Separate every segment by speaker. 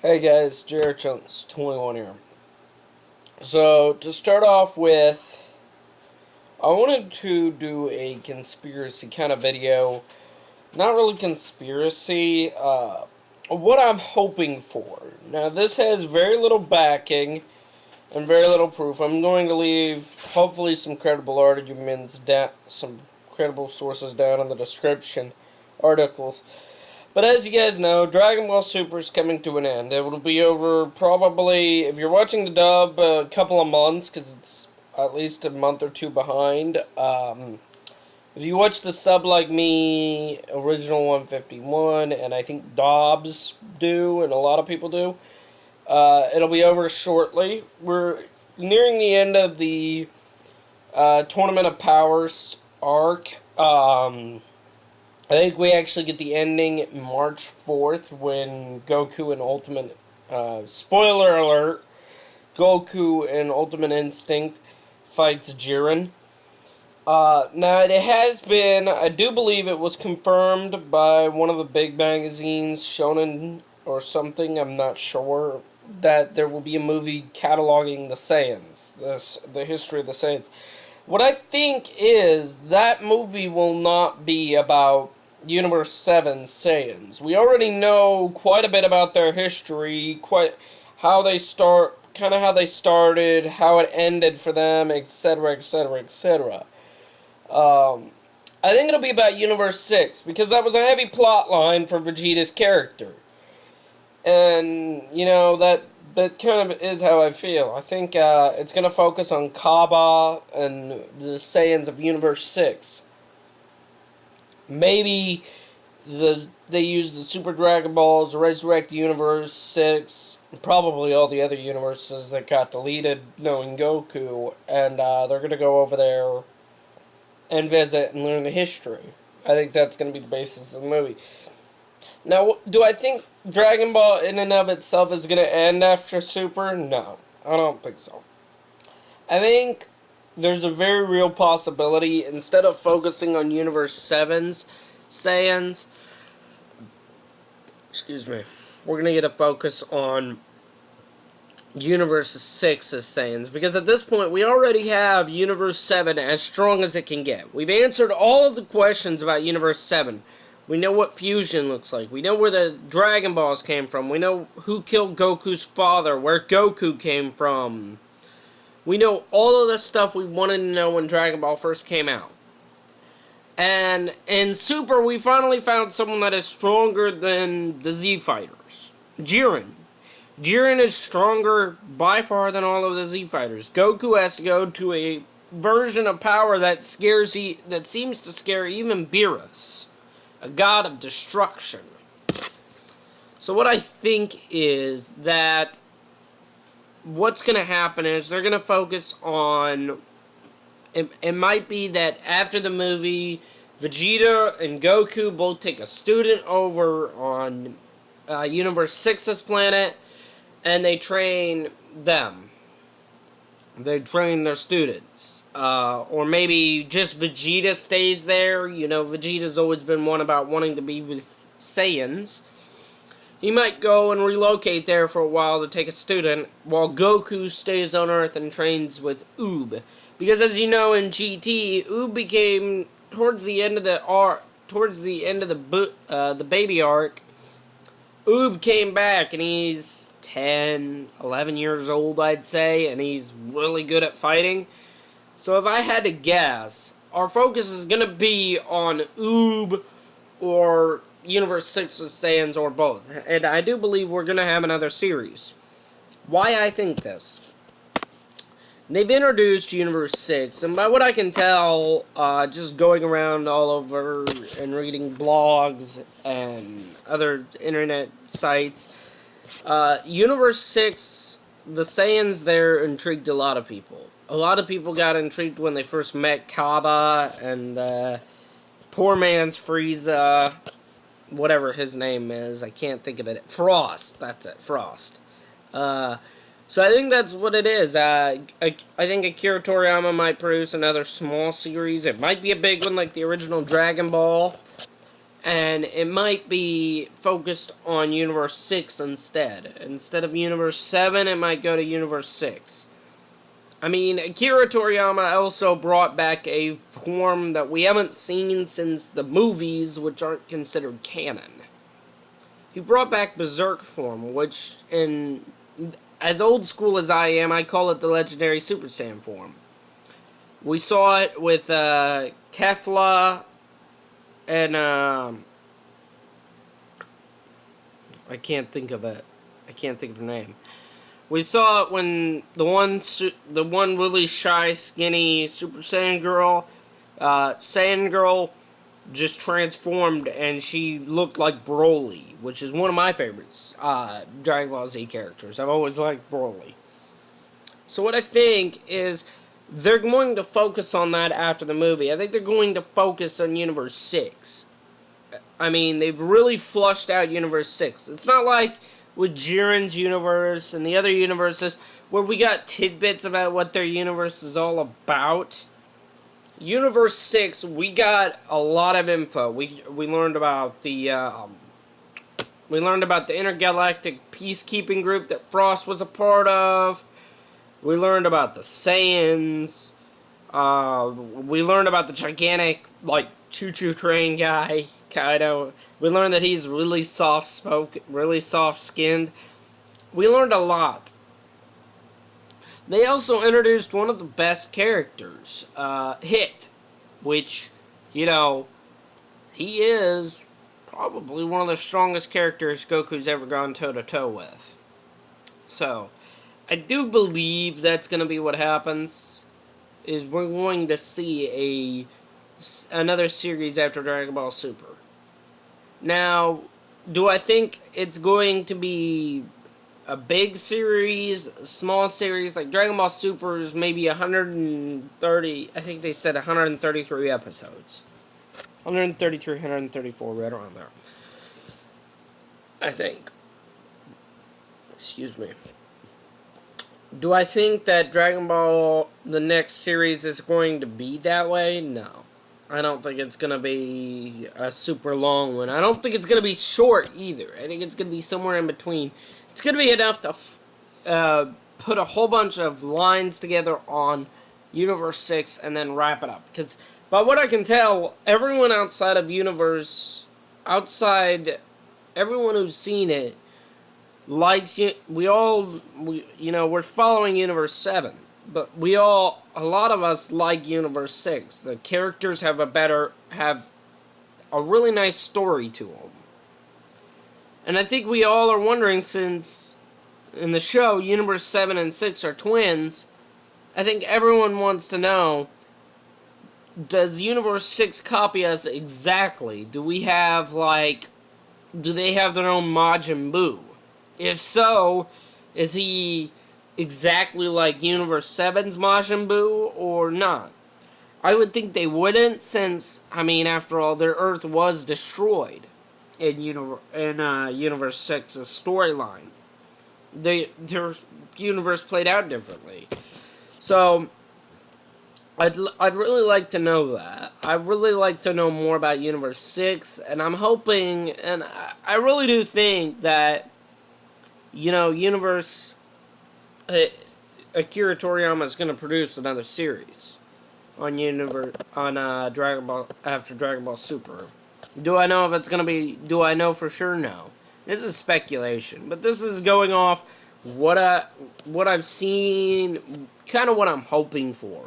Speaker 1: Hey guys, Jared Chunks, 21 here. So, to start off with, I wanted to do a conspiracy kind of video. Not really conspiracy, what I'm hoping for. Now, this has very little backing and very little proof. I'm going to leave, hopefully, some credible arguments down, some credible sources down in the description, articles. But as you guys know, Dragon Ball Super is coming to an end. It will be over probably, if you're watching the dub, a couple of months, because it's at least a month or two behind. If you watch the sub like me, original 151, and I think Dobbs do, and a lot of people do, it'll be over shortly. We're nearing the end of the Tournament of Powers arc. I think we actually get the ending March 4th when Goku and Ultimate... spoiler alert! Goku and Ultimate Instinct fights Jiren. Now, it has been... I do believe it was confirmed by one of the big magazines, Shonen or something, I'm not sure, that there will be a movie cataloging the Saiyans. The history of the Saiyans. What I think is that movie will not be about Universe 7 Saiyans. We already know quite a bit about their history, how they started, how it ended for them, etc., etc., etc. I think it'll be about Universe 6, because that was a heavy plot line for Vegeta's character. And, you know, that kind of is how I feel. I think it's going to focus on Kaba and the Saiyans of Universe 6. Maybe they use the Super Dragon Balls to resurrect Universe 6, probably all the other universes that got deleted, knowing Goku, and they're going to go over there and visit and learn the history. I think that's going to be the basis of the movie. Now, do I think Dragon Ball in and of itself is going to end after Super? No, I don't think so. I think there's a very real possibility, instead of focusing on Universe 7's Saiyans, we're going to get a focus on Universe 6's Saiyans, because at this point we already have Universe 7 as strong as it can get. We've answered all of the questions about Universe 7. We know what fusion looks like. We know where the Dragon Balls came from. We know who killed Goku's father, where Goku came from. We know all of the stuff we wanted to know when Dragon Ball first came out. And in Super, we finally found someone that is stronger than the Z Fighters. Jiren. Jiren is stronger by far than all of the Z Fighters. Goku has to go to a version of power that seems to scare even Beerus, a god of destruction. So what I think is that what's going to happen is they're going to focus on... It might be that after the movie, Vegeta and Goku both take a student over on Universe 6's planet, and they train them. They train their students. Or maybe just Vegeta stays there. You know, Vegeta's always been one about wanting to be with Saiyans. He might go and relocate there for a while to take a student, while Goku stays on Earth and trains with Oob. Because as you know, in GT, Oob became, towards the end of the baby arc, Oob came back, and he's 10, 11 years old, I'd say, and he's really good at fighting. So if I had to guess, our focus is going to be on Oob or Universe 6's Saiyans, or both. And I do believe we're going to have another series. Why I think this? They've introduced Universe 6, and by what I can tell, just going around all over and reading blogs and other internet sites, Universe 6, the Saiyans there intrigued a lot of people. A lot of people got intrigued when they first met Kaba and poor man's Frieza, whatever his name is, I can't think of it. Frost, that's it, Frost. So I think that's what it is. I think Akira Toriyama might produce another small series. It might be a big one like the original Dragon Ball. and it might be focused on Universe 6 instead. Instead of Universe 7, it might go to Universe 6. I mean, Akira Toriyama also brought back a form that we haven't seen since the movies, which aren't considered canon. He brought back Berserk form, which, as old school as I am, I call it the legendary Super Saiyan form. We saw it with Kefla and I can't think of it. I can't think of her name. We saw it when the one really shy, skinny Super Saiyan girl, just transformed and she looked like Broly, which is one of my favorites Dragon Ball Z characters. I've always liked Broly. So what I think is they're going to focus on that after the movie. I think they're going to focus on Universe 6. I mean, they've really flushed out Universe 6. It's not like with Jiren's universe and the other universes where we got tidbits about what their universe is all about. Universe 6, we got a lot of info. We learned about the intergalactic peacekeeping group that Frost was a part of. We learned about the Saiyans. We learned about the gigantic, choo-choo train guy, Kaido. We learned that he's really soft-spoken, really soft-skinned. We learned a lot. They also introduced one of the best characters, Hit, which, he is probably one of the strongest characters Goku's ever gone toe-to-toe with. So, I do believe that's going to be what happens, is we're going to see another series after Dragon Ball Super. Now, do I think it's going to be a big series, a small series? Like Dragon Ball Super is maybe 130, I think they said 133 episodes. 133, 134, right around there. I think. Excuse me. Do I think that Dragon Ball, the next series, is going to be that way? No. I don't think it's going to be a super long one. I don't think it's going to be short either. I think it's going to be somewhere in between. It's going to be enough to put a whole bunch of lines together on Universe 6 and then wrap it up. Because, by what I can tell, everyone outside of Universe, everyone who's seen it, likes, we're following Universe 7, but a lot of us like Universe 6. The characters have a really nice story to them. And I think we all are wondering, since in the show, Universe 7 and 6 are twins, I think everyone wants to know, does Universe 6 copy us exactly? Do they have their own Majin Buu? If so, is he exactly like Universe 7's Majin Buu or not? I would think they wouldn't, since, after all, their Earth was destroyed in Universe 6's storyline. Their universe played out differently. So, I'd really like to know that. I'd really like to know more about Universe 6, and I'm hoping, and I really do think that Akira Toriyama is going to produce another series on Dragon Ball after Dragon Ball Super. Do I know if it's going to be? Do I know for sure? No. This is speculation, but this is going off what I've seen, kind of what I'm hoping for,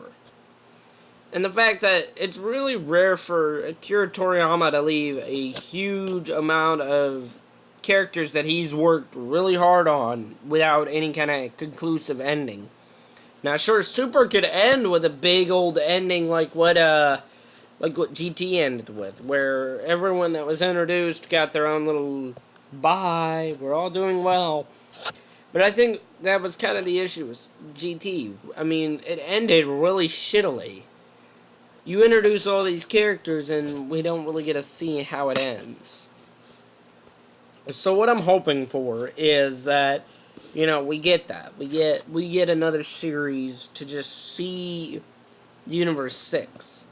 Speaker 1: and the fact that it's really rare for Akira Toriyama to leave a huge amount of characters that he's worked really hard on without any kind of conclusive ending. Now, sure, Super could end with a big old ending like what GT ended with, where everyone that was introduced got their own little bye, we're all doing well. But I think that was kind of the issue with GT. It ended really shittily. You introduce all these characters and we don't really get to see how it ends. So what I'm hoping for is that, we get that. We get another series to just see Universe 6.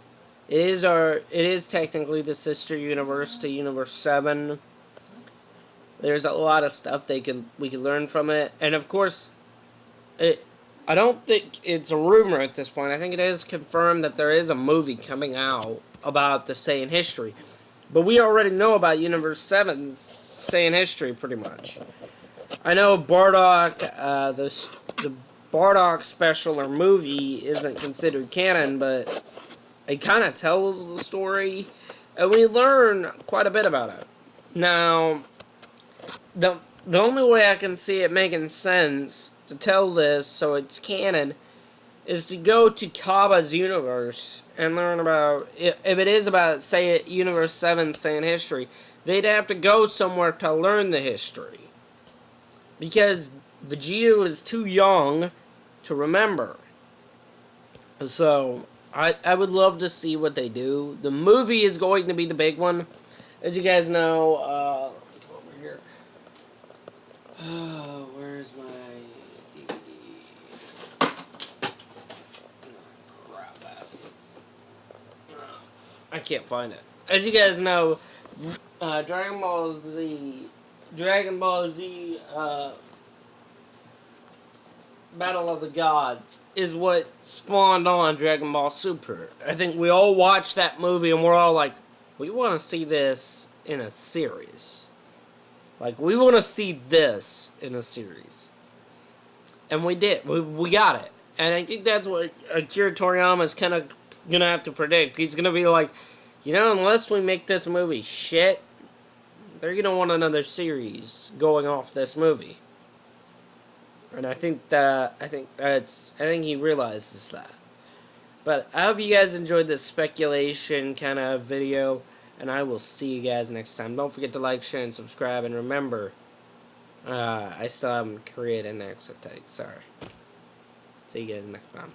Speaker 1: It is technically the sister universe to Universe 7. There's a lot of stuff we can learn from it, and of course, I don't think it's a rumor at this point. I think it is confirmed that there is a movie coming out about the Saiyan history, but we already know about Universe 7's Saiyan history pretty much. I know Bardock, the Bardock special or movie isn't considered canon, but it kind of tells the story, and we learn quite a bit about it. Now, the only way I can see it making sense to tell this so it's canon is to go to Kaba's universe and learn about, if it is about, say, Universe 7 Saiyan history, they'd have to go somewhere to learn the history. Because Vegeta is too young to remember. So, I would love to see what they do. The movie is going to be the big one. As you guys know, let me come over here. Where's my DVD? Oh, crap baskets. I can't find it. As you guys know, Dragon Ball Z, Battle of the Gods is what spawned on Dragon Ball Super. I think we all watched that movie and we're all like, we want to see this in a series. Like, we want to see this in a series. And we did. We got it. And I think that's what Akira Toriyama is kind of going to have to predict. He's going to be like, you know, unless we make this movie shit, they're going to want another series going off this movie. And I think he realizes that. But I hope you guys enjoyed this speculation kind of video, and I will see you guys next time. Don't forget to like, share, and subscribe, and remember, I still haven't created an exit tape. Sorry. See you guys next time.